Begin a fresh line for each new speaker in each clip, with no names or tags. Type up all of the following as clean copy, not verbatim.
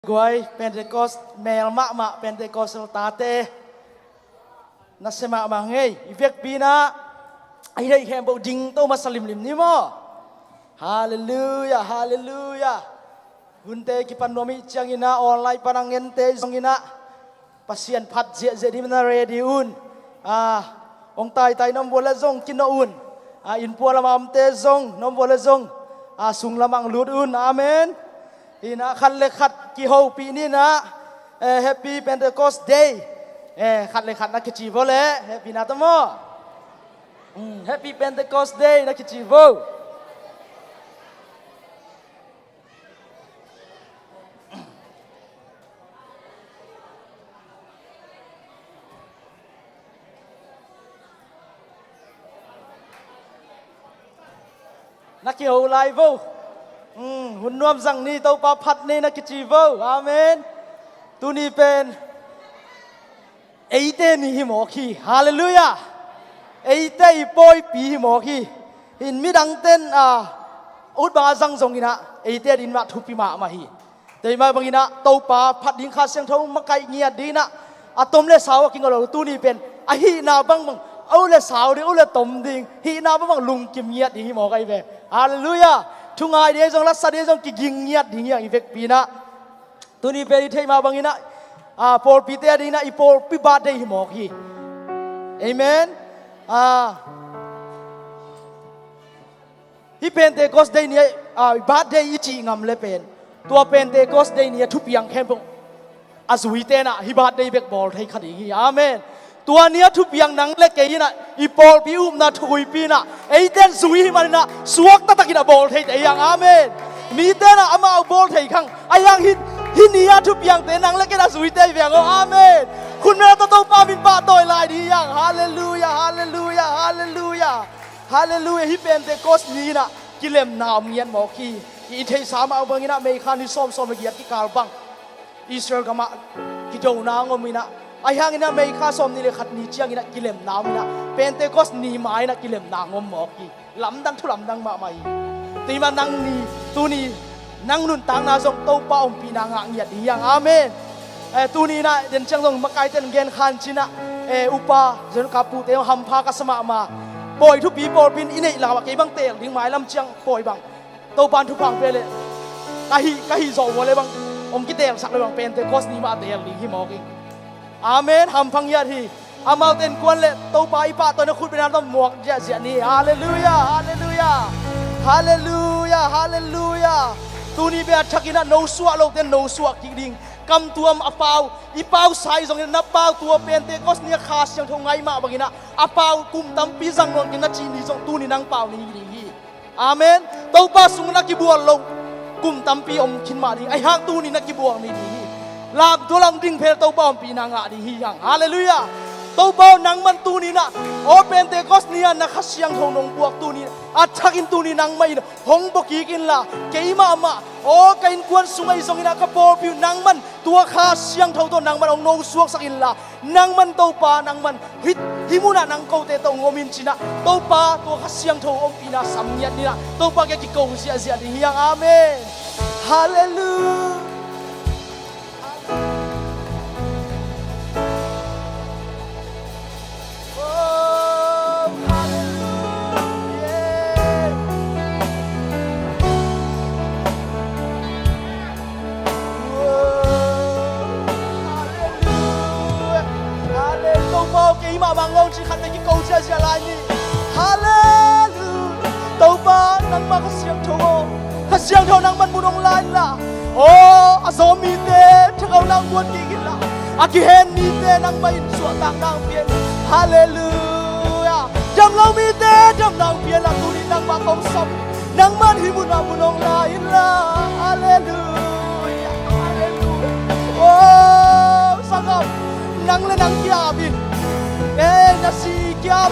Guai Pentecost mel ma Pentecostal tate nasema mangai ivek pina ai dai hembo ding to masalim lim ni mo hallelujah hallelujah hunte ki panomi changina online panangen te songina pasien phat je je di mana ready un ong tai nom bola zong kino un in pola mam te zong nom bola zong sung lamang lut un amen ina khat le khat ki ho pi ni na happy Pentecost day khat le khat na ki chi bo le happy na to mo happy Pentecost day na ki chi bo na ki ho lai boหุ่นนวมสังนี่เต้าปาพัดนี่นักจีบอาเมนตุนี่เป็นเอเตนี่หิมอคีฮาเลลูยาเอเตอีปอยปีหิมอคีหินมีดังเต้นอุดบาสังทรงกินะเอเตดินมาทุปีมาฮีแต่มาบางกินะเต้าปาพัดดิ้งข้าเสียงทงมาไกเงียดีนะอะตอมเลสาวกิงเราตุนี่เป็นอะฮีนาบังเอาเลสาวดิเอาเลตอมดิ้งฮีนาบังลุงกิมเงียดีหิมอไกเวฮาเลลูยาทุงไอเดียจงรักษาเดียจงกิงเงียดดิ่งอย่างอีเวกปีนะตัวนี้เป็นที่มาบางอินะพอปีเตอร์ดีนะอีพอปีบาดเดย์หมอกฮีเอเมนฮีเพนเทคอสเดย์เนี่ยบาดเดย์อีจีงามเลเป็นตัวเพนเทคอสเดย์เนี่ยทุบยังแค่พงอาสุยเตนะฮีบาดเดย์เบกบอลให้ขดีฮีอาเมนตัวเนี้ยทุบยังนังเล็กเกยนะอีพอปีอุ้มนะทุยปีนะไอเต้นสุยมันนะสวกตะตะกินะบอลให้แต่ยังอาเมนมีเต้นนะอามาเอาบอลให้ข้างไอยังหินเนี้ยทุบยังเต้นนังเล็กเกยนะสุยเตยเบียงอาเมนคุณแม่ต้องปาบินปาต่อยลายดียังฮาเลลูยาฮาเลลูยาฮาเลลูยาฮาเลลูยาฮิเป็นเตโกสนี้นะกิเลมนามเงียนหมอคีอีเทสามาเอาบางนะเมฆานิส้มเกียรติกาลบังอิสราเอลก็มากิโดนางอมินะไอ้ยังอินะเมฆาสมนี่เลยขัดนี่เชียงอินะกิเลมน้ำนะเป็นเตโกสนี่ไม้นะกิเลมนางอมหมอกีลำดังทุลำดังมาไม่ตีมันนังนี่ตัวนี้นังนุนตังนาส่งเต้าป้าอมปีนางางเงียดยังอาเมนตัวนี้นะเดินจังส่งมาไกลเต้นเกนขันชินะอุปาจนกับปูเตวหัมพากสมามาปล่อยทุกปีปล่อยปีนอินี่หลังว่าเกี่ยบังเตงดิ้งไม้ลำเชียงปล่อยบังเต้าปานทุกพังไปเลยกะฮิโซ่เลยบังอมกิเตงสักเลยบังเป็นเตโกสนี่มาเตงดิ้งหิมอกีอาเมนหัมพังยาทีอามาเต้นกวนเล่เต้าปายป้าตัวนักขุดเป็นน้ำต้มหมวกเจียนี่ฮาเลลูยาฮาเลลูยาฮาเลลูยาฮาเลลูยาตัวนี้เป็นชักกินะโนสวะโลกเต้นโนสวะกิดิ่งกำตัวมาเปล่าอีเปล่าใส่ตรงนี้นับเปล่าตัวเป็นเตโกสเนี่ยขาเสียงทงไงมาบางทีนะอาเปล่ากุมตั้มปีสังลงกินนัดจีนี่ส่งตัวนี้นั่งเปล่านี่ดิ่งอาเมนเต้าป้าสุงนักกิบัวลงกุมตั้มปีอมขินมาดิ่งไอห้างตัวนี้นักกิบัวนี่ดิ่งลามตัวลำดิ่งเพลเต้าป้าอมปีนางะดีฮียังฮาเลลูยาเต้าป้านังมันตัวนี้นะโอเป็นเตโกสเนี่ยนักขัดเสียงทงนงบวกตัวนี้อัดชักินตัวนี้นังไม่หงบกีกินละเกี่ยมาโอ้กินกวนสุงไอสงินะกระโปรงผิวนังมันตัวขาเสียงเท่าตัวนังมันองโนสวกสักินละนังมันเต้าป้านังมันฮิมุนะนังเกาเตตงอมินชินะเต้าป้าตัวขาเสียงเท่าอมปีนะสัมเนียนี่นะเต้าป้าแกกิโกเสียดีฮียังอาเมนฮาเลลูยามาบางลงชีขันไปกิโกเสียลายนี่ฮาเลลูเต้าป้านังมาขเสียงโทนังมันบุญองลายล่ะโอ้อาโซมีเตถ้าเอานางบวชกินล่ะอากิเฮนมีเตนังมาอินสวดต่างนางเพียนฮาเลลูยาจำเรามีเตจำนางเพียนละตุนีนังมาของสมนังมันหิมุนาบุญองลายล่ะฮาเลลูยาฮาเลลูยาโอ้สังกับนังและนังยาบินna si kiam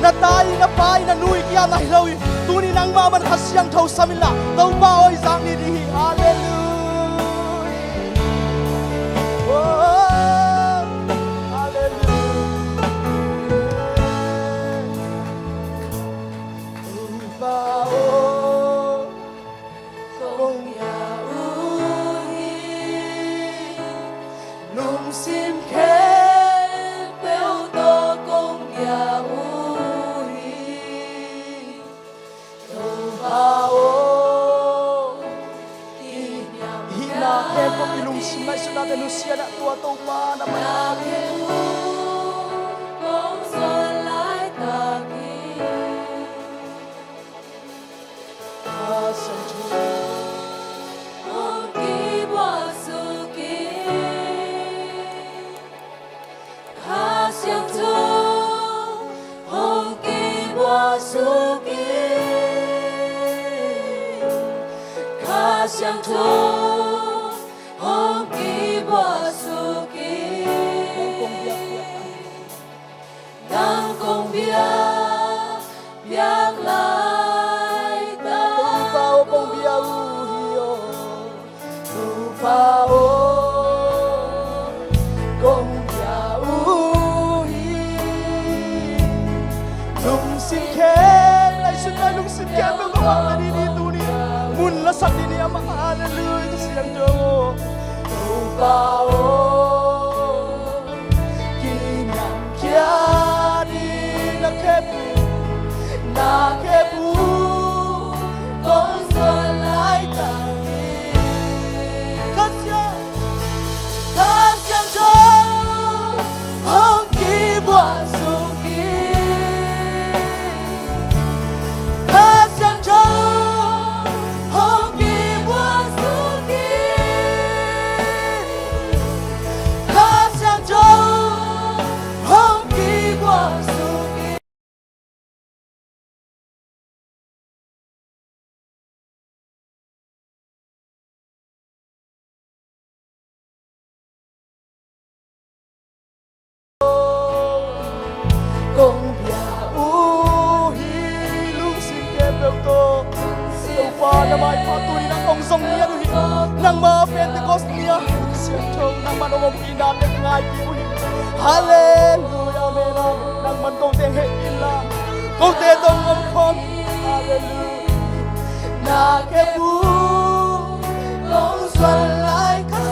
na tai na pai na nui kiam na hiloi tu ni nang ma man khasyang thau samila tau ba oi zang ni di hallelujah oh hallelujah ba oh song ya u hi
心开表多公也无意，都把我一秒
hina he ko ilung simai suna de lucia da tua to pa na ma
那天不公算来打击，
他生出
我给我输给，他想出我给我输给，他想出我给我输给。 đang công việc việc lại ta
pao bong bia u hio tu pao kong bia u hi lung sin ke lai sun lai lung sin ke bang ko ma ni ni tu ni mun la sak ni ni ama hallelujah siang jo tu pao na ke bu
con xuân lại ta
ka sia cho hong ki bua su ki ka sia cho hong ki bua su ki ka sia cho hong ki bua su công bia u hi lung sin ke bel to so fa na mai pa tu ni na ong song nia du hi nang ma Pentecost nia sian thong nang man ong pi na te ngai ki u hi hallelujah amen nang man tong te he in la ko te tong om khom hallelujah na ke bu long xuân lại khắc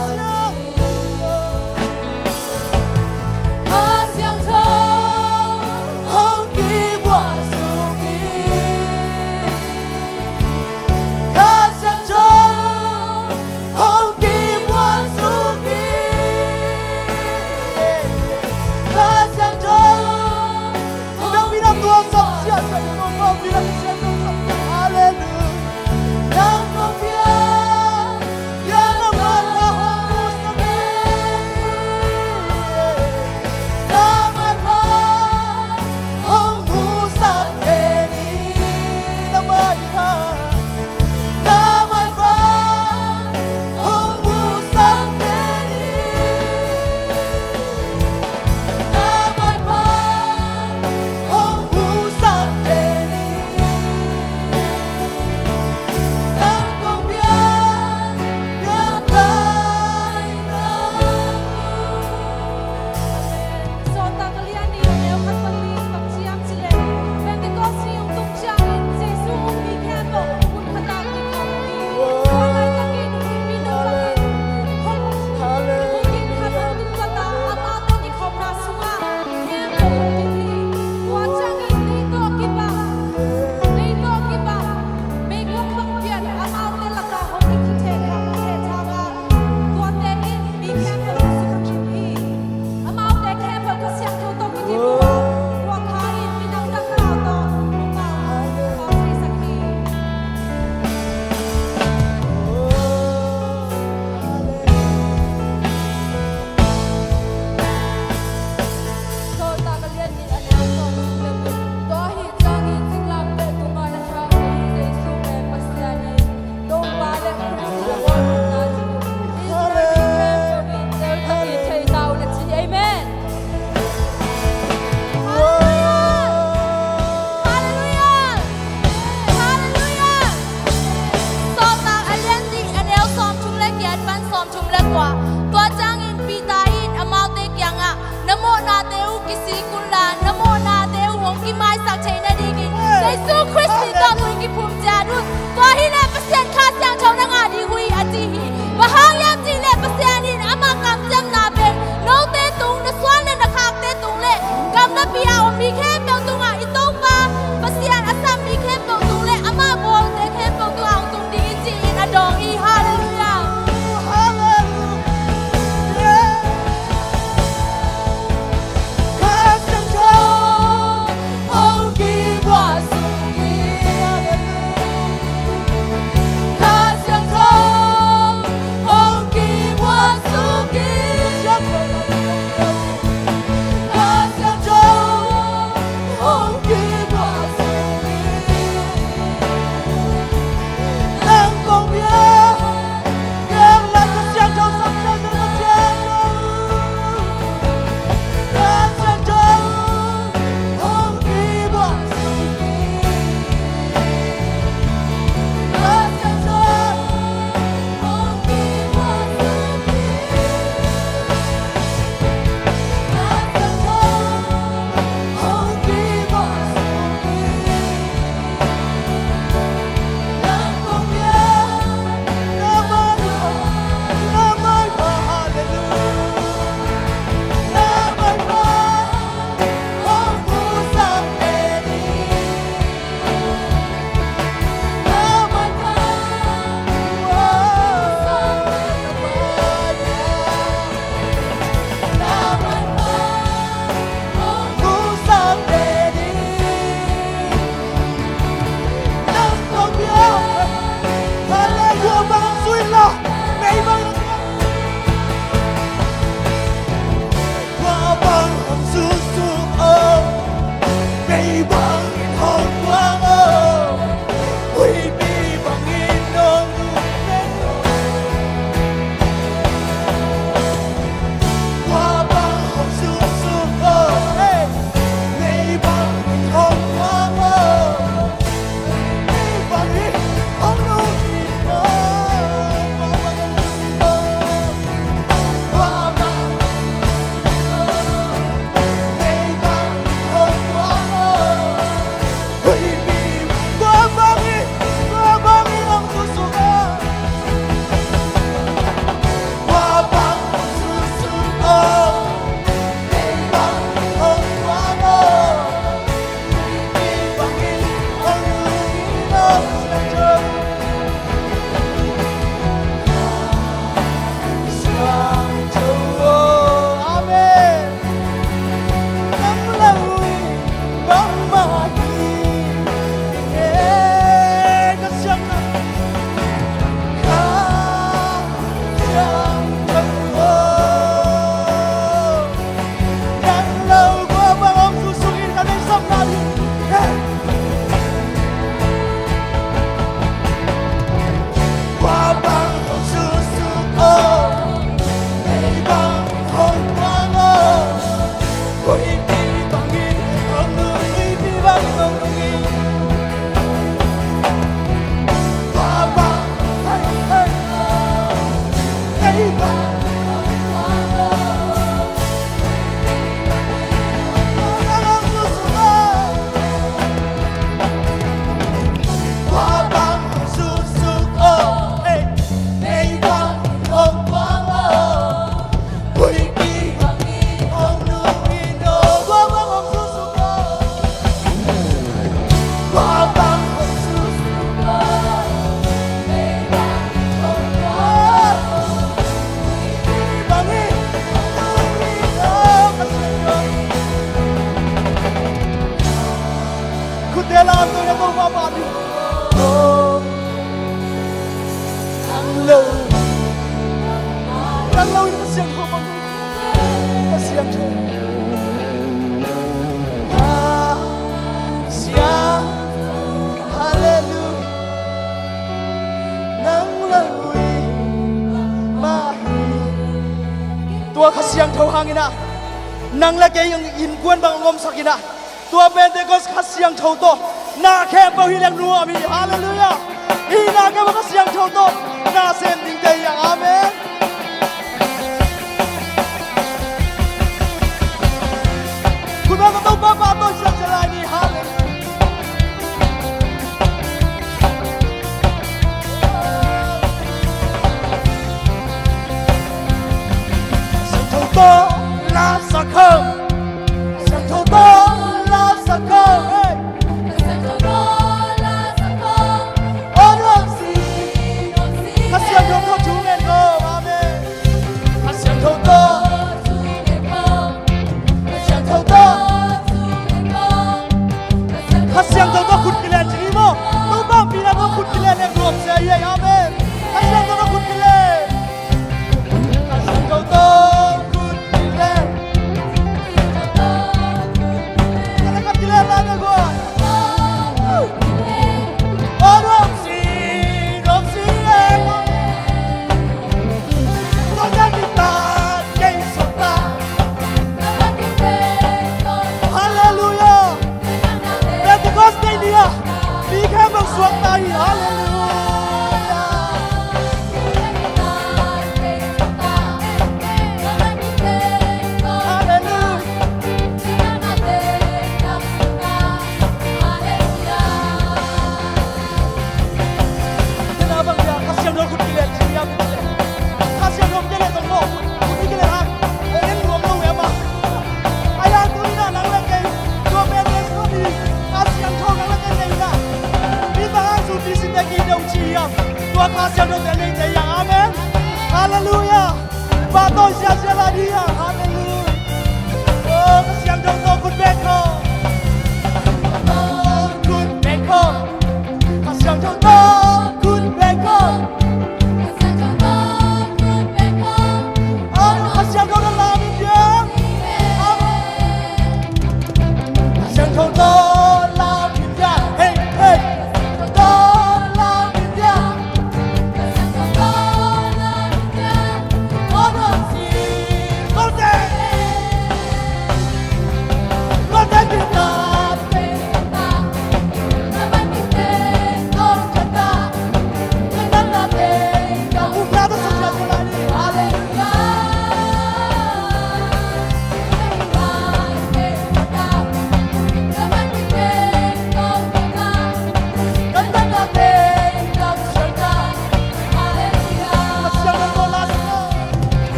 ba ba đi oh nắng lâu cái xiềng thâu bằng cái xiềng thâu hallelujah nắng lâu ma tua cái xiềng thâu hàng ina nang la cái in quân bằng ngom sakina tua Pentecost cái xiềng thâu to na khem bao hi lang nuo mi hallelujah ina cái bằng xiềng thâu to na xem tình cây amenคุณพ่อก็ต้องป้าป้าต้องชักจะลายนี่ฮะสักเท่าโตลาสักเท่าสักเท่าโตลาสักเท่าเฮ้ยโอ้รอบสีข้าเสียงของเขาชูเงินโก้อาเม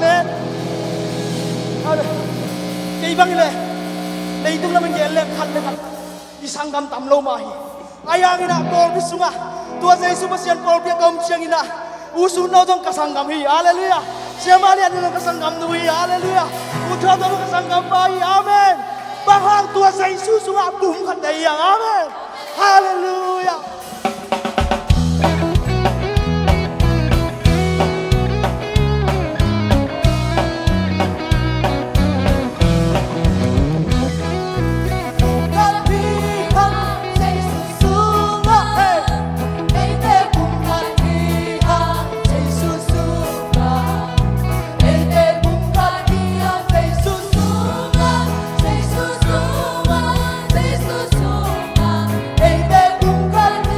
Amen. Kay bang ile. Leitung naman yelem khat le khat. Isang gam tam lo mahi. Ayang ina kol bisunga. Tua Yesus masian kol bia kaum siang ina. Usu no jong kasang gam hi. Haleluya. Siapa lihat no kasang gam nui. Haleluya. Udah no kasang gam bayi. Amen. Bahang tua Yesus sunga bum khat dayang. Amen. Haleluya.
Hey,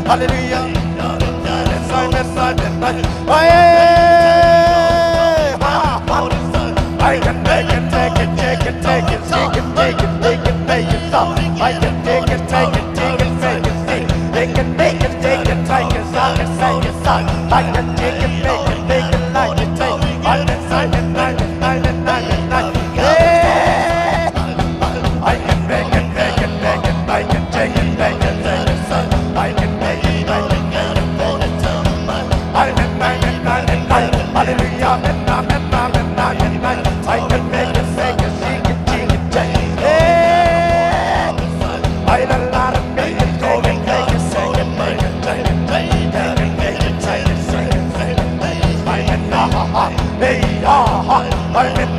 Hallelujah. I can make it, take it, take it, take it, take it, take it, take it, make it stop. I can take it, take it, take it, take it, take it. They can make it, take it, take it, song it, sing it, song. I can take it, make it, take it, like it, take it. I can sign it, nine it, nine it, nine it, nine it. Hey! I can make it, make it, make it, make it, take it, make it, take it, son. I can make it, make it, make it, make it, tell me. I can make it, make it, make it, hallelujah, amen, amen, amen, amen, amen. I can make it, sing it, sing it, take it. Hey! I had a lot of make it, take it, make it, sing it, make it, take it, take it, make it, take it, sing it, sing it, make it. I'm in, hey, I'm in,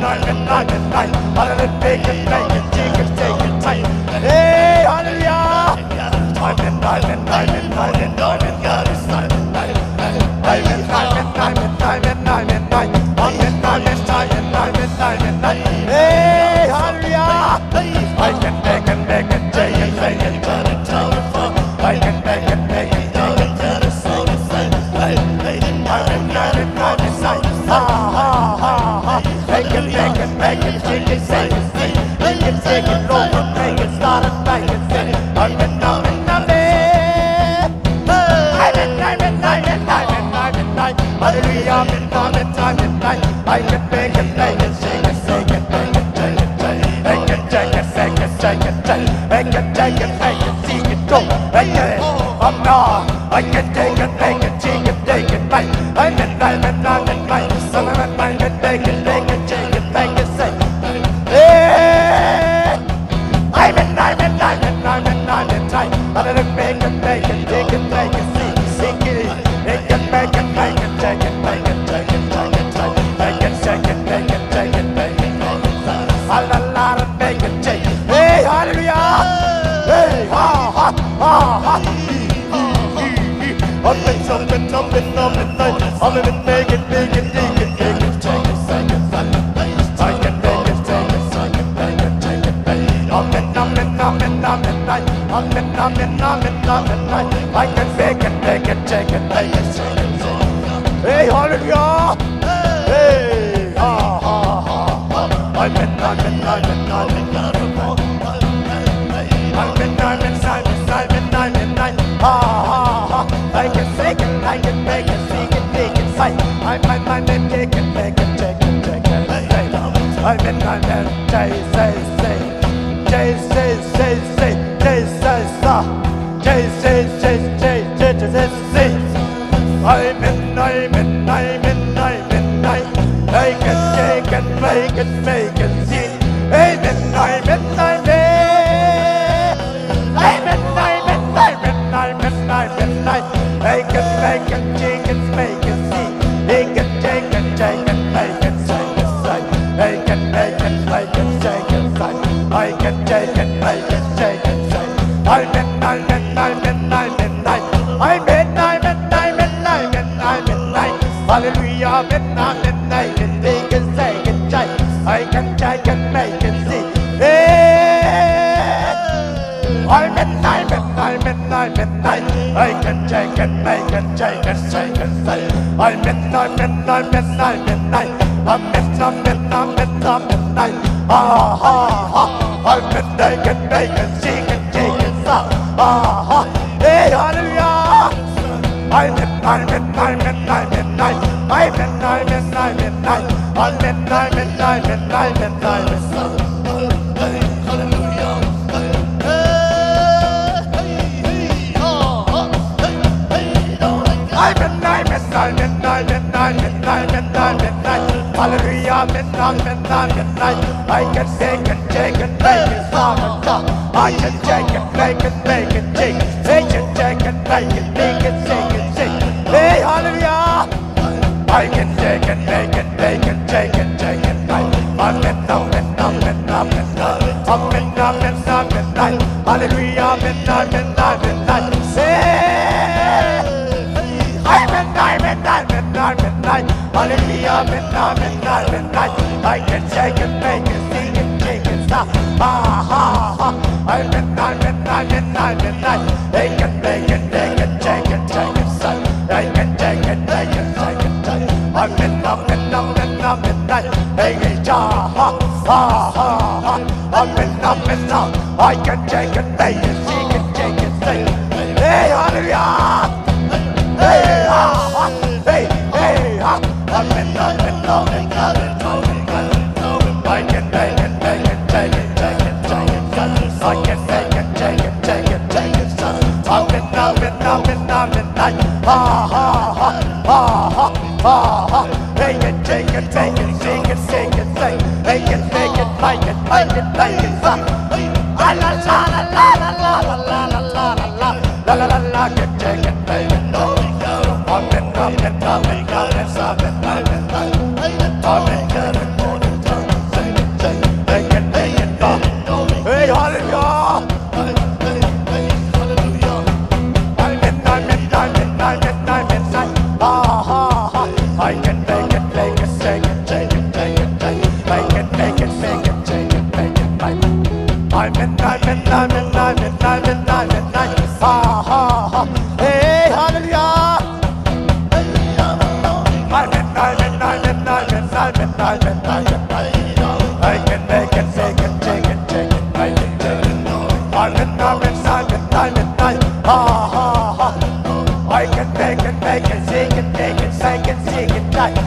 hallelujah, make it, take it, take it, take it. Hey, hallelujah! I'm in, God is silent. Hey, hallelujah! I can make it, take it, take it, take it, take it. I can make it, take it, take it, take it, take it. I'm in, ha, ha. Make it, take it, take it, take it, make it, take it, roll it, make it, start it, make it, take it. I'm in, hallelujah, I can make it, make it, sing it, sing it, make it, take it, take it, take it, take it, take it, take it, take it, make it, sing it, go, make it, I'm not, I can take it, make it, sing it, take it, make it, I'm in, make it, make it, take it, make it, sing it, hey, I'm in, make it, take it, take it, sing it, make it, make it, make it, take it, make it, take it, take it, make it, take it, make it, take it, make it, hallelujah, make it, take it, hey, hallelujah, hey, ha, up and up and up and up and up, I'm gonna make it, take it, take it, take it, take it, I can make it, take it, take it, make it, take it, up and up and up and up and up, up and up and up and up and up, I can make it, take it, take it, take it, take it. Hey, hallelujah! Hey, I'm in, I can take it, I can make it, sing it, make it, fight. I'm in, take it, make it, take it, take it, take it. I'm in, I can take it, make it, make it, see. Amen, I can make it, take it, make it, see. Make it, take it, take it, make it, take it, say. I can make it, make it, take it, say. I can take it, make it, take it, say. I'm in, hallelujah, amen, I can take it, take it, take it. I can take it, make it, see. Hey, I'm in, I can take it, make it, take it, take it, say. I'm in, I'm in, take it, make it, sing it, take it, stop. Hey, hallelujah. I'm in, hallelujah, I can take it, take it, make it, stop and stop. I can take it, make it, take it, take it, take it, make it, sing it, sing it. Hey, hallelujah! I can take it, make it, take it, take it, take it, I'm in, hallelujah, I can take it, make it, sing it, take it, stop. I'm in, midnight, midnight, midnight. They can make it, take it, take it, take it, son. They can take it, take it, take it, take it. I'm midnight, midnight, midnight, midnight. Hey, hey, ha, ha, ha, ha, ha. I'm midnight, midnight. I can take it, take it, take it, take it, take it. Hey, hallelujah. Hey, ha, ha. Hey, hey, ha. I'm midnight, midnight, midnight, midnight, midnight. I can take it, take it, take it, take it, take it, son. I can take it, take it, take it, take it, son. I'm midnight, midnight, midnight, midnight. Ha, ha, ha, ha, ha, ha, ha. Take it, take it, take it, take it, take it, take it. Take it, take it, take it, take it, take it, son. La la la la la la la la la la la la la la la. Take it, take it, no. I'm midnight, midnight, midnight, midnight, midnight, midnight. I'm midnight, midnight. Hey, hallelujah! Midnight, midnight, midnight, midnight, midnight. Ha, ha, ha. I can make it, take it, take it, take it, take it, take it. Make it, make it, make it, take it, make it, make it. I'm midnight, midnight, midnight, midnight, midnight, midnight. Ha, ha, ha. Hey, hallelujah! I'm midnight, midnight, midnight, midnight, midnight, midnight, midnight. I can make it, take it, take it, take it, make it, take it. I'm midnight, midnight, midnight, midnight. Ha, ha, ha. I can make it, take it, take it, take it, take it, take it.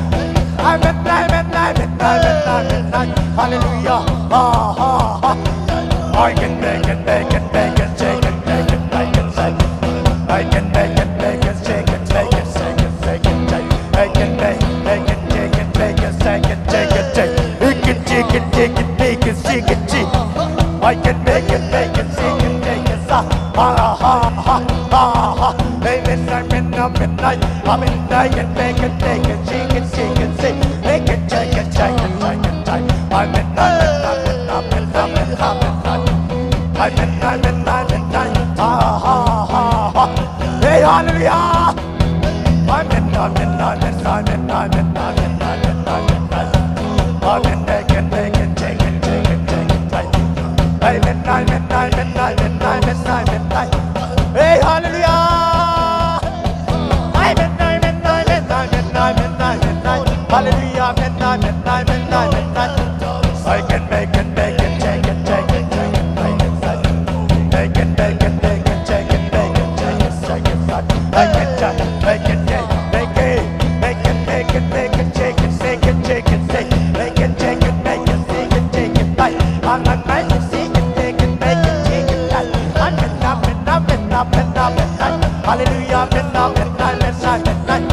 I'm midnight, midnight, midnight, midnight, midnight. Hallelujah. Ha, ha, ha. I can make it, take it, take it, take it, take it, take it, take it. I can make it, take it, take it, take it, take it, take it, take it. I can make it, take it, take it, take it, take it, take it, take it. You can take it, take it, take it, take it, take it. I can make it, take it, take it, take it, ha, ha, ha, ha, ha. Hey, midnight, midnight, midnight. I'm midnight and make it, take it, take it, take it, take it. Make it, take it, take it, take it, take it. I'm midnight, midnight, midnight, midnight, midnight, midnight. I'm midnight, midnight, midnight. Ha, ha, ha, ha. Hey, hallelujah. I'm midnight, midnight, midnight, midnight, midnight, midnight, midnight, midnight. I'm midnight, take it, take it, take it, take it, take it. Hey, midnight, midnight, midnight, midnight, midnight, midnight. Hey, hallelujah. Hey, midnight, midnight, midnight, midnight, midnight, midnight. Hallelujah, midnight, midnight, midnight, midnight. I can make it, take it, take it, take it, take it, take it, take it. Make it, take it, take it, take it, take it, take it, take it, take it. I can make it, take it, make it, make it, make it, make it, take it, take it, take it, take it. Make it, take it, make it, take it, take it, take it. I'm not make it, take it, take it, make it, take it, take it. I'm midnight, midnight, midnight, midnight, midnight. Hallelujah, midnight, midnight, midnight, midnight.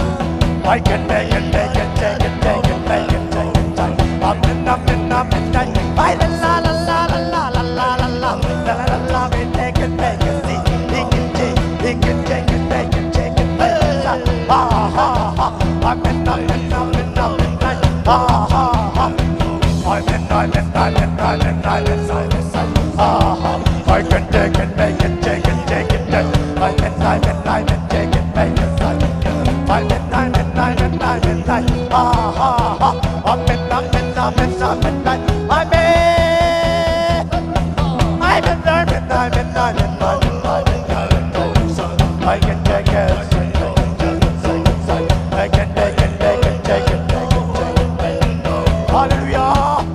I can make it, take it, take it, take it, make it, take it, take it. I'm midnight, midnight, midnight. I la la la la la la la la la la la la la. Take it, make it, take it, take it, take it, take it, take it, take it, make it. Ha ha ha. I'm midnight, midnight, midnight, midnight. Ha ha ha. I'm midnight, midnight, midnight, midnight, midnight, midnight. Ha ha. I can take it, make it, take it, take it, take it. I'm midnight, midnight, midnight, take it, make it, take it. I'm midnight, midnight, midnight, midnight. Ha ha ha. I'm midnight, midnight, midnight, midnight. I'm midnight, midnight, midnight, midnight, midnight, midnight. I can take it, take it, take it, take it, take it. I can take it, take it, take it, take it, take it, take it. Hallelujah.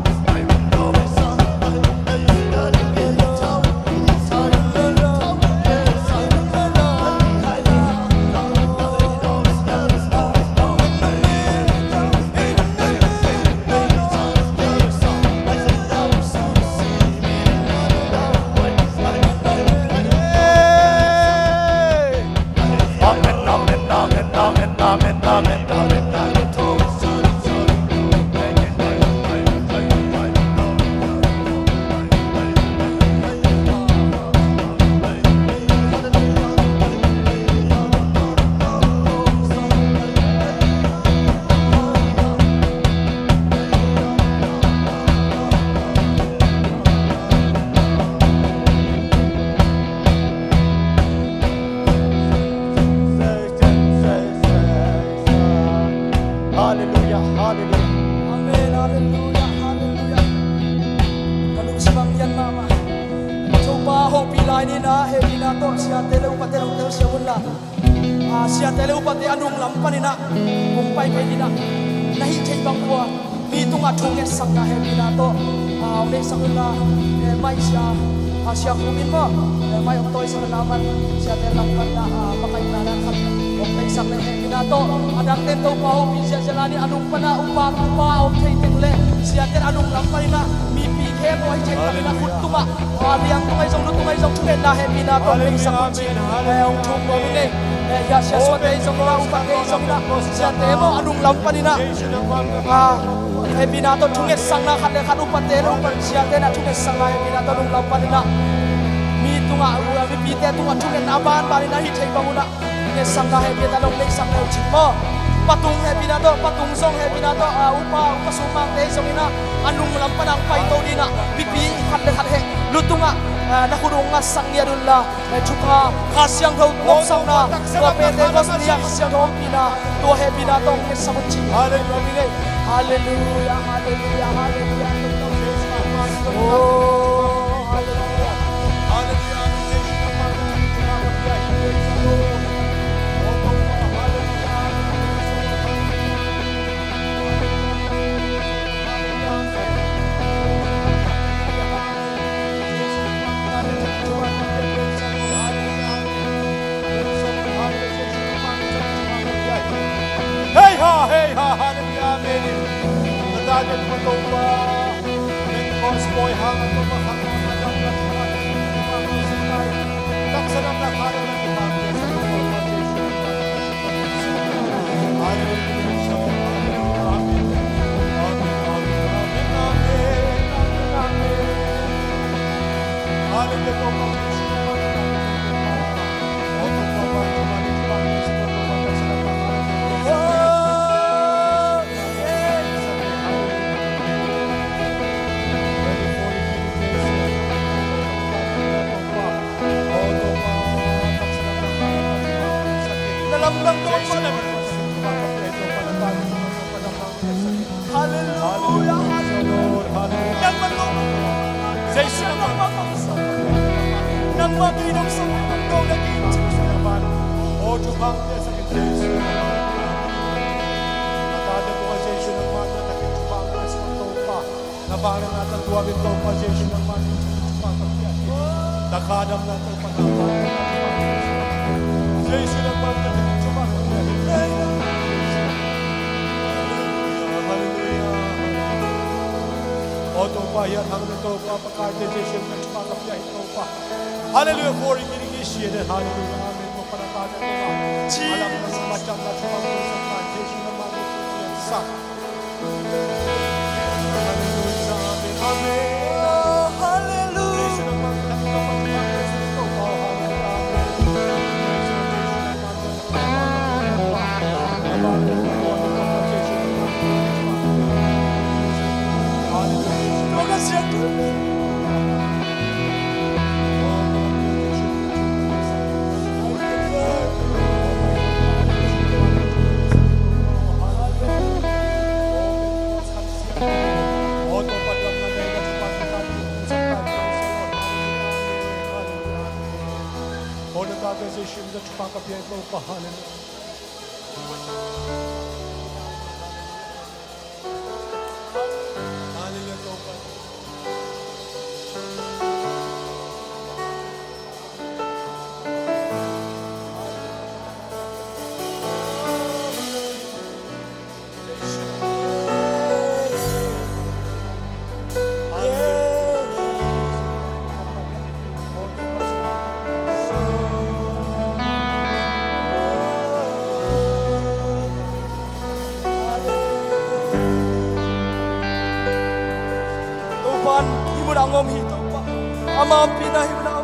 he binato sia tele upate lo tele sia wala sia tele upate anung lampanina kumpai kai dina nahi chei bang kwa mi tunga thonge sangna he binato le sangla mai sia sia kumin mo mai toy sa naman sia tele lampanna pakai nana khat ok sangna he binato adang tento pau sia jalani anung pana upa ok tengle sia tele anung lampanina mi pi ke boy chei bang kutuma aliang tumai jong thume na he binato le sangchi ong thum bo ni ya sia so dei jong la upa ke jong na sia temo anung lampanina he binato thunge sangna khale khadu pate lo par sia te na thunge sangna he binato anung lampanina mi tunga mi pi te tunga thunge na ban balina hi thei banguna nge sangna he binato le sangna chimo patung he binato patung song he binato upa sumang te jongina anung lampanang pai to dina pipi khale he lutunga nakurunga sangya dulla chuka khasyang tho nok sangna to Pentecost nia khasyang tho pina to he binato nge samuchi hallelujah hallelujah hallelujah hallelujah oh hallelujah
Hey ha, hallelujah, amen. Nadagan mo ito ba? Pentecost boy, hangat mo ba? Taksanang nakala ng ibang sa Nabalang natin tuwagin ko position ng mga nakadam natin pagkakas position ng mga hallelujah oto pa yan hanggang ito pa pagka-decision ng pagkakapya ito pa hallelujah for ikinigisi and hallelujah amen mo panatagan ito pa alam na sa matyang na sa pagkakasyon ng mga sa Position that you pack up your local ngom hito pa ama pinahim na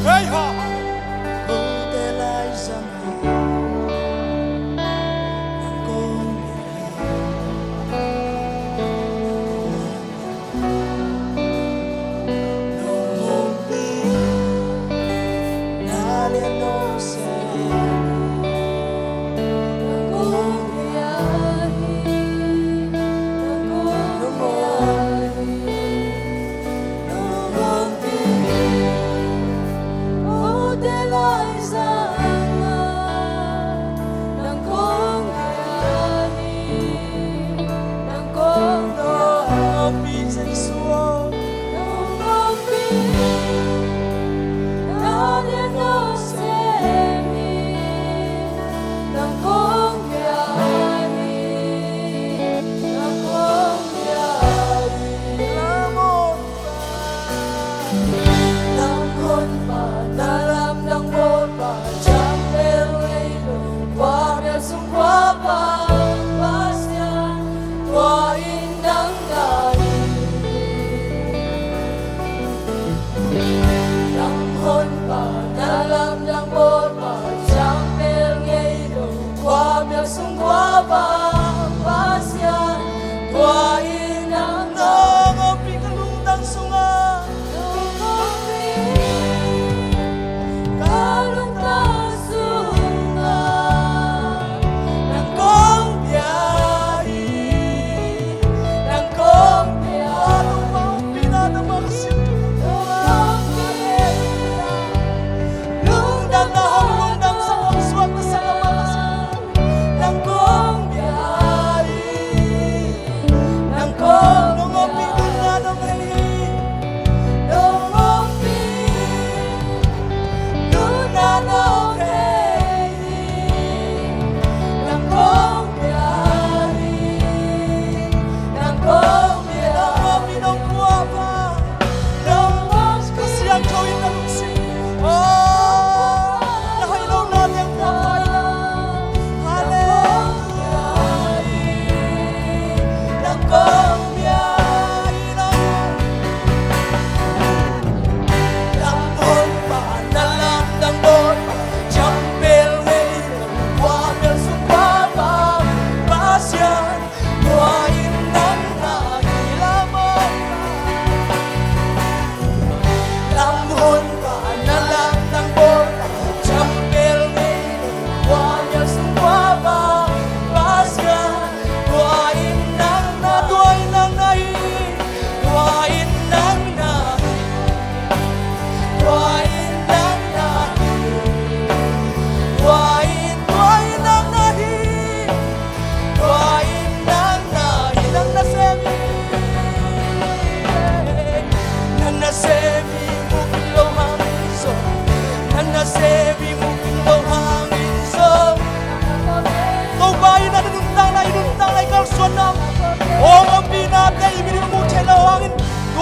hey ha
Hallelujah.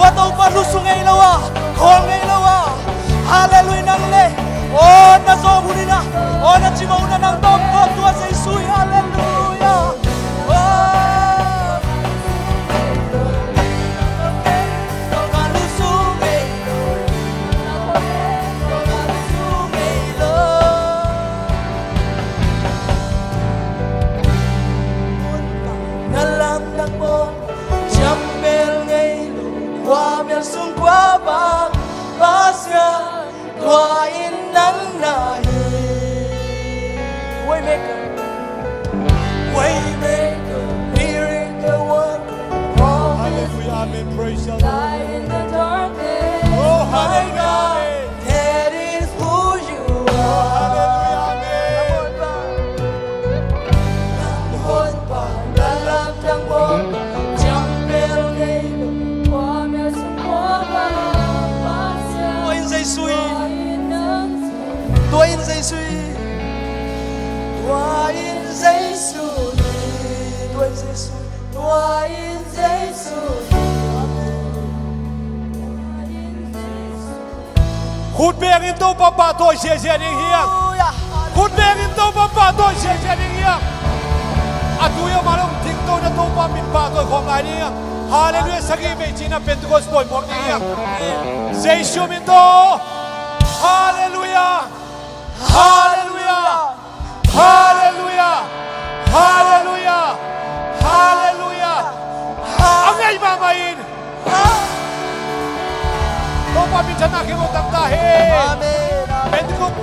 ตัวเต้าปาลุสุงไงละวะของไงละวะฮาเลลูยานังเลยโอ้น่าโซบุนีนะโอ้น่าจิมาอุนานังต้องขอตัวเซซุยฮาเลลูยาโอ้qua bang pasya tuain nang nahi waymaker miracle worker
Hallelujah, amen. Praise the Lord.
light in the darkness.
Oh,
my
hallelujah,
God
amen.
that is who you
Oh,
are
hallelujah, amen.
hồn bà đã làm thăng bồn chẳng bèo ngay
Qua mẹ sung qua bang pasya
tôi in dây suy
tuain nang
tôi in dây suy tôi in dây suy tôi in dây suy tôi in dây suy
คุณเบียงอินโตปะปะตัวเสียเสียนิ่งเฮียงคุณเบียงอินโตปะปะตัวเสียเสียนิ่งเฮียงอะตัวยามาลงทิ้งตัวนะตัวปะมินปะตัวของไงนี่ฮาเลลูยาสักกี่เมจินะเป็นตัวสปอยหมดนี่เซชูมินโตฮาเลลูยาฮาเลลูยาฮาเลลูยาฮาเลลูยาฮาเลลูยาอังไงมาไม่อินตัวปะมินชนะเขมตังตาเฮ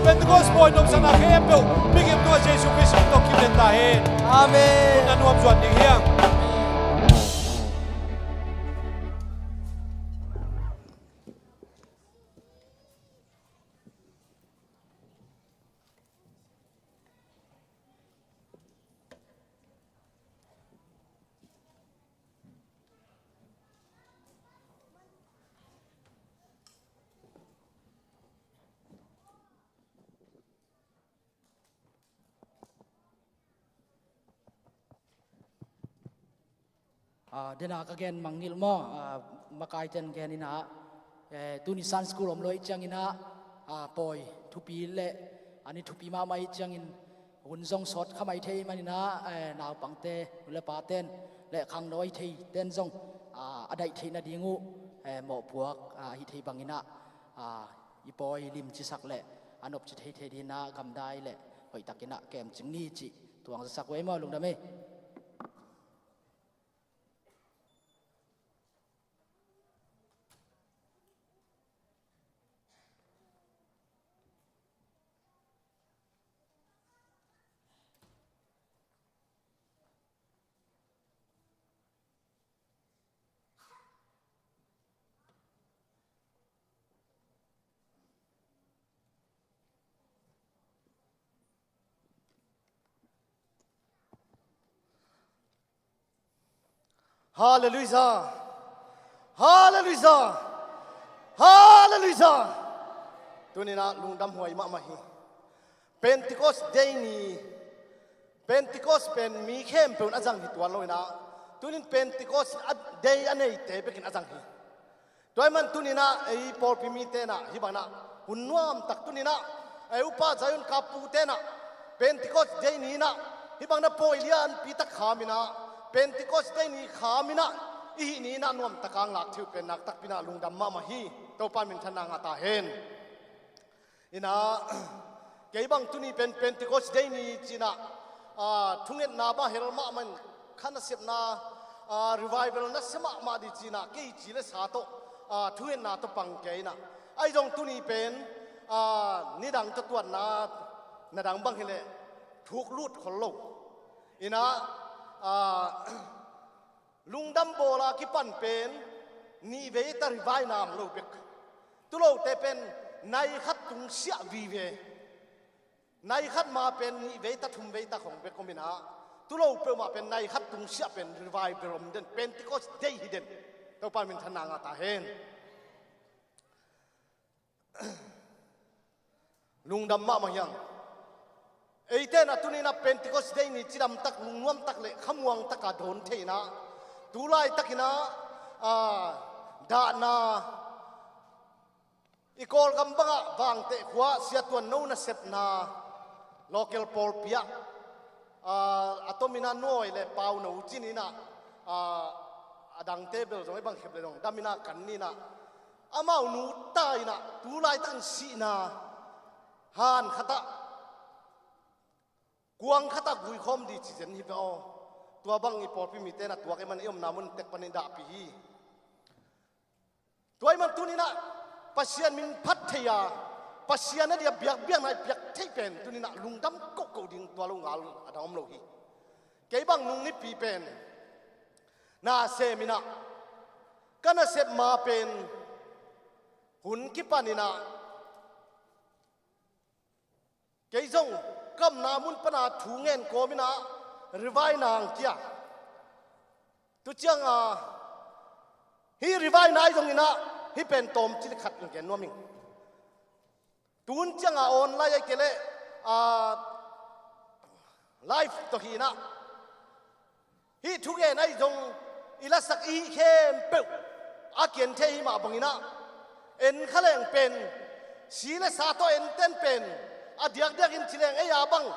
Pentecost boy nong sana khem pe bigim no Jesus Christ to kim den ta he
Amen
na nuam chuan ding hiang
เดนักแกนมังนิลมอมาไกลเจนแกนินะตุนิสันสกูลอมลอยจังอินะปอยทุปีเละอันนี้ทุปีมาไม่จังอินหุ่นทรงสดข้าไม่เทมันนะนาวปังเตเลปาเต้นและขังน้อยเทเต้นทรงอดีตเทนาดีงูหมอพวกฮิเทบังอินะอีปอยลิมจิสักเละอันอบจิเทเทดีนะกำได้เละหอยตักกินะแกมจึงนี่จิตัวงสักไว้มาลงได้ไหม
Hallelujah. Hallelujah. Hallelujah. Tunina lungdam huai ma mahi. Pentecost day ni Pentecost pen mi khem pe azang hi tuan loina. Tunin Pentecost day anei te bekin azang hi. Toy man tunina ei por pi mi te na hi bana. Hunnuam tak tunina ei upa jayun kapu te na. Pentecost day ni na hi bangna poilian pi tak khamina. Pentecost day ni khamina ihi ni na nuam takang lak thiu pen nak tak pina lungdam ma mahi to pan min thana nga ta hen ina keibang tuni Pentecost day ni china thunget na ba hel ma man khana sep na revival na sema ma di china ke chi le sa to thunget na to pang ke na ai jong tuni pen ni dang to tuan na dang bang hele thuk lut khol lo ina lungdam bola ki pan pen ni ve ta rivai nam lo bek tu lo te pen nai khat tung sia vi ve nai khat ma pen ni ve ta thum ve ta khong bek komina tu lo pe ma pen nai khat tung sia pen rivai berom den Pentecost day hiden to pan min thana nga ta hen lungdam ma ma yang eiten atunina Pentecost day ni chiram tak lungwam tak le khamwang taka don theina tulai takina ดานาอีกอลกำบังวางเตะขวาเสียตัวนู้นเสพนา local pol pia atomina noi le pau no chinina adang table jong bang khep le dong damina kanina amau nu taina tu lai tan si na han khata kuang khata gui khom di chi jen hi pe o tua bang i pol pi mi te na tua ke man iom namun tek panin da pi hi tuai man tunina pasian min phat thaya pasian na dia biak biak nai biak thei pen tunina lungdam ko ko ding tua lu ngal adam lo hi ke bang nung ni pi pen na se mina kana se ma pen hun ki panina ke jong kam na mun pana thu ngen ko mina rivai nang kia tu chiang hi rivai nai jong ina hi pen tom chi khat ngen no ming tuôn chẳng online cái lệ live to hi na hi thu ge nai jong ila sak i khem pe a kian the ma bangina en khaleng pen si le sa to en ten pen a diak diak in chileng e ya bang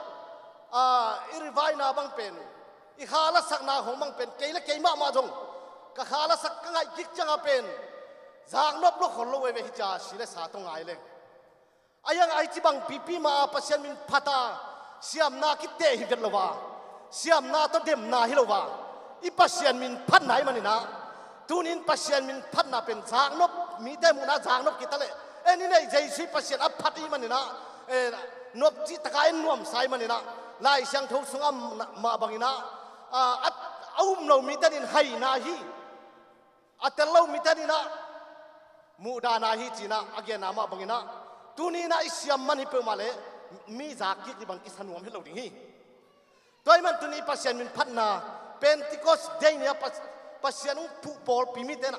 i rivai na bang pen i khala sak na hong bang pen ke le ke ma jong ka khala sak ka ngai kik changa pen zang nop lo khol lo we hi cha si le sa to ngai leng ayang ai chi bang pipi ma pasien min phata siam na ki te hi vet lova siam na to dem na hi lova i pasien min phat nai manina tunin pasien min phat na pen jang nop mi te mu na jang nop ki tale eni nei jai si pasien a phat i manina nop chi takai nuam sai manina lai sang tho sungam ma bangina at aum no mi tanin hai na hi atel lo mi tanina mu da na hi china again na ma bangina tuni na isiam mani pe male mi zakik di bang kisan wam hello ding hi toy man tuni pasien min phatna Pentecost day nia pasien pu pol pimite na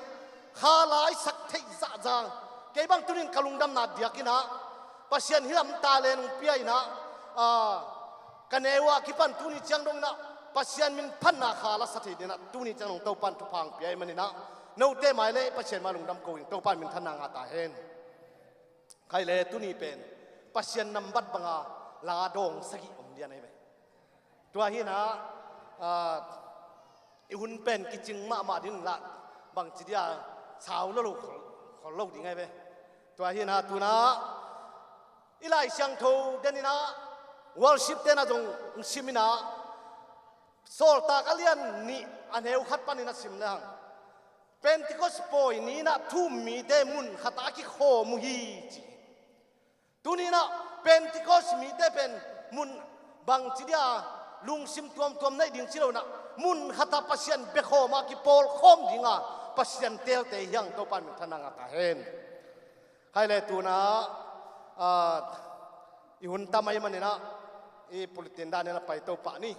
khalai sak thei za za ke bang tunin kalungdam na diakina pasien hilam ta len piai na kanewa kipan tuni chang dong na pasien min phatna khala sathei dena tuni chang dong to pan thu phang piai manina no te mai le pasien malungdam ko ing to pan min thana nga ta henใครเลยตุนีเป็นปัศยนำบัดบังอาลาดงสกิอมเดียนไอ้เว้ตัวฮีนะหุ่นเป็นกิจิงมาดินละบางจีเดียสาวแล้วลูกขอเล่าดีไงเว้ตัวฮีนะตัวนะอีไลเสียงโทเดนินะวอลชิปเตนะจงชิมินะโซลตากาเลียนนี่อันเฮวขัดปานินะชิมเลงPentecost poi ni na thu mi te mun khata ki kho mu hi chi tu ni na Pentecost mi te pen mun bang chi dia lung sim tuam nai ding chilo na mun khata pasien be kho ma ki pol khom dinga pasien tel te yang to pan mi thananga ta hen hai le tu na i hun tamai manina e politin da ne na pai to pa ni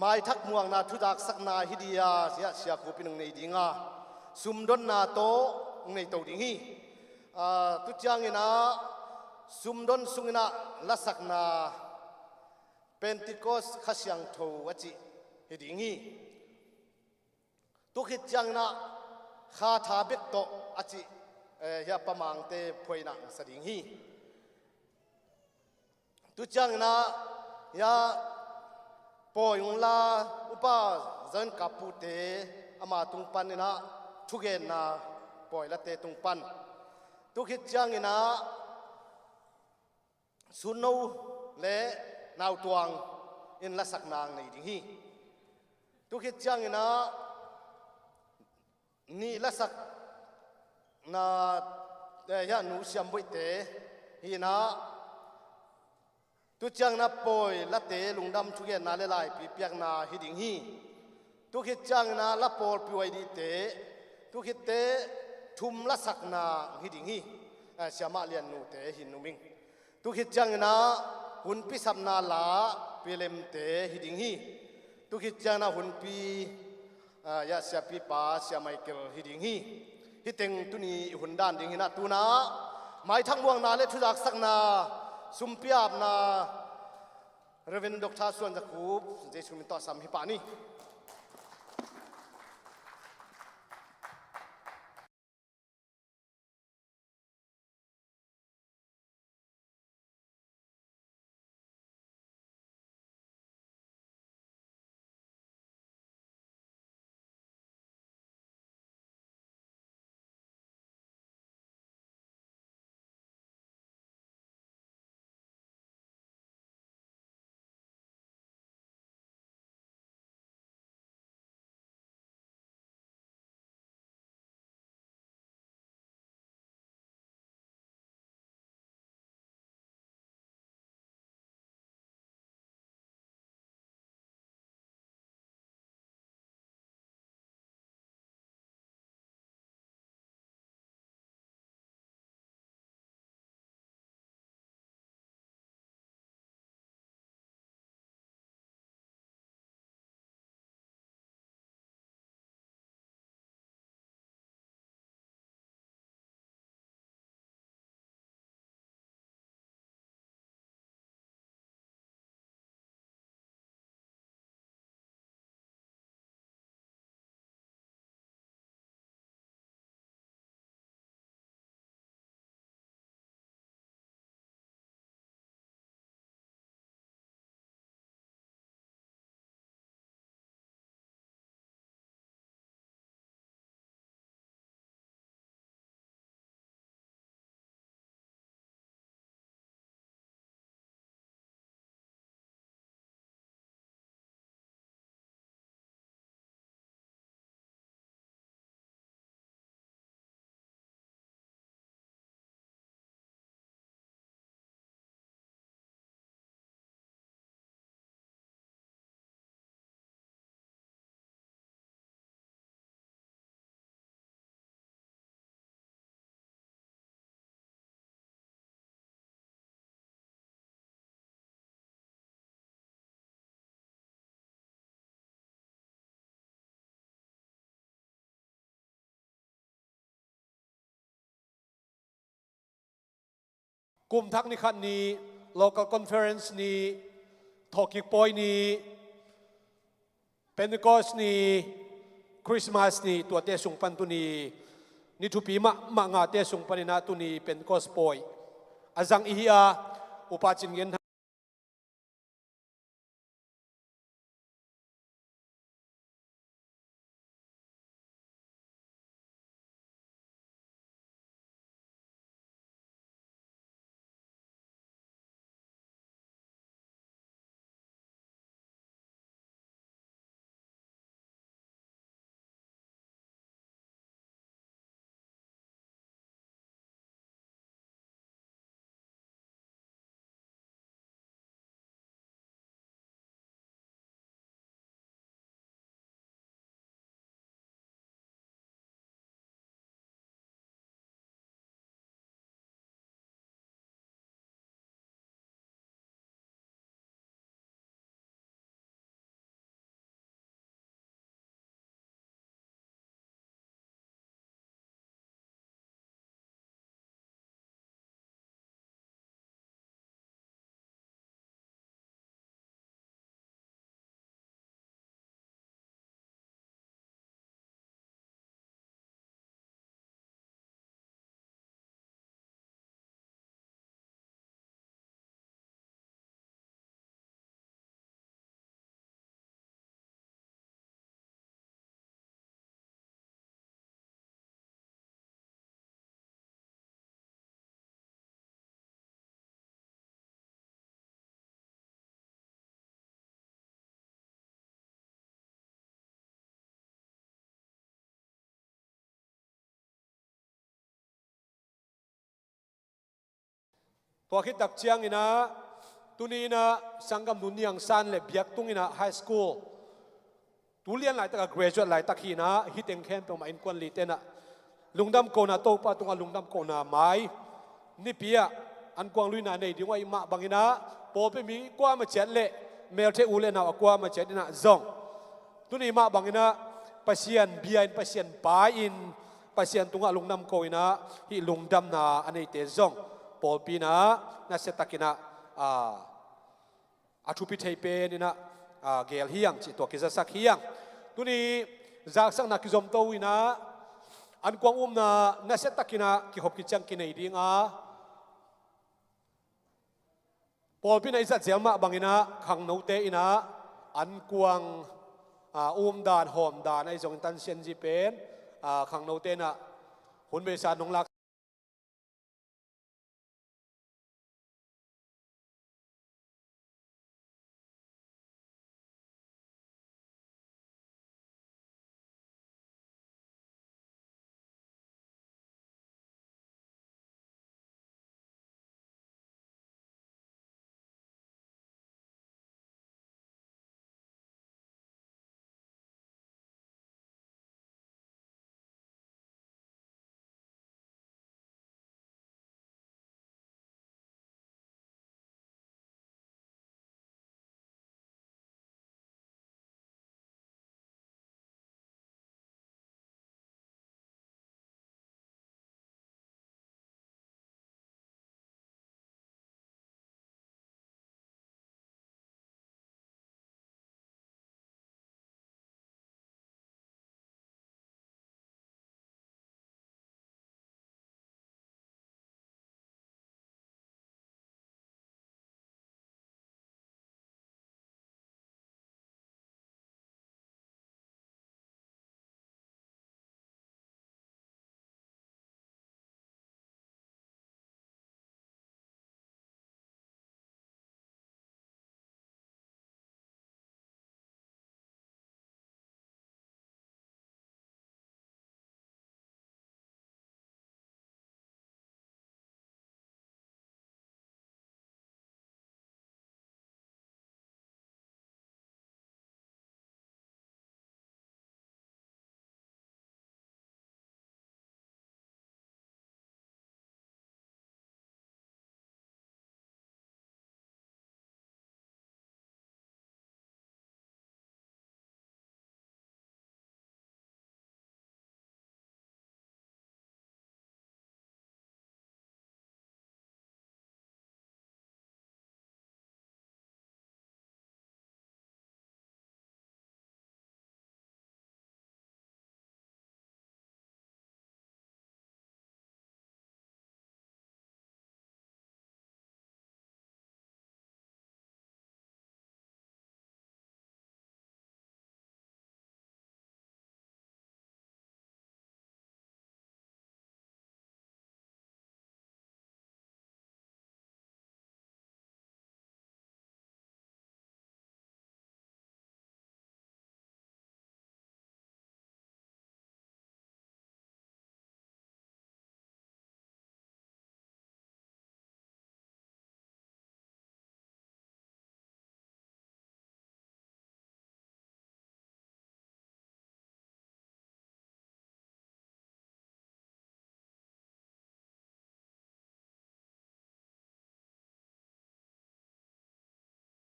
mai thak muang na thudak sakna hidia sia sia ko pinung nei dinga sumdon na to nei to ding hi tu chang ina sumdon sungina lasakna Pentecost khasyang tho achi hiding hi tu khit chang na kha tha bek to achi ya pamang te phoina sading hi tu chang na ya poyung la upa zan kapute ama tungpan ina thugen na poy la te tungpan tu khit chang ina sunno le naw tuang in la sak nang nei ding hi tu khit chang ina ni la sak na ya nu siam boi te hi na tu chang na poi la te lungdam thuge na le lai pi piak na hiding hi tu khit chang na la pol pi wai di te tu khit te thum la sak na hiding hi siama lian nu te hin nu ming tu khit chang na hun pi sap na la pi lem te hiding hi tu khit chang na hun pi ya sia pi pa sia Michael hiding hi hiteng tu ni hun dan ding hina tu na mai thang muang na le thudak sak na sumpiap na Reverend Dr. Suan Zakub Jesu minta sam hi pa ni
กลุ่มทักนิคันนี้ local conference นี้ทอกิกปอยนี้ Pentecost นี้ Christmas นี้ตัวเตสุงปันตุนีนิทุปีมะงาเตสุงปันนาตุนี Pentecost ปอยอาจังอีอาอุปาจินเงินตัวคิดตักเชียงอินะตุนีนะสังกัมนุนยังสันเล็บยักตุงอินะไฮสคูลตุเรียนหลายตะก graduate หลายตะขีนะฮิตเองแค่เป็นมาอินควันลีเตนะลุงดำโกนาโตปะตุงลุงดำโกนาไม้นี่เปียอันกวางลุยนาในดีว่าอิมาบางอินะโปไปมีกว่ามาเจ็ดเละเมลเทอูเลนะกว่ามาเจ็ดนะซองตุนีมาบางอินะปัสยันเบียนปัสยันปาอินปัสยันตุงลุงดำโกอินะฮิลุงดำนาอันนี้เตซองปอปีนะน่าเสตักินะอาชุพิเทเปนี่นะเกลเฮียงจิตตัวกิจสักเฮียงตัวนี้จากสักนักกิจมโตวินะอันกวางนะน่าเสตักินะกิหบกิจังกินไอดิ้งปอปีนะอิสัตเสียมาบางอินะขังโนเตอินะอันกวางดานหอมดานไอจงตันเซนจิเป็นขังโนเตนะหุ่นเบสานงลัก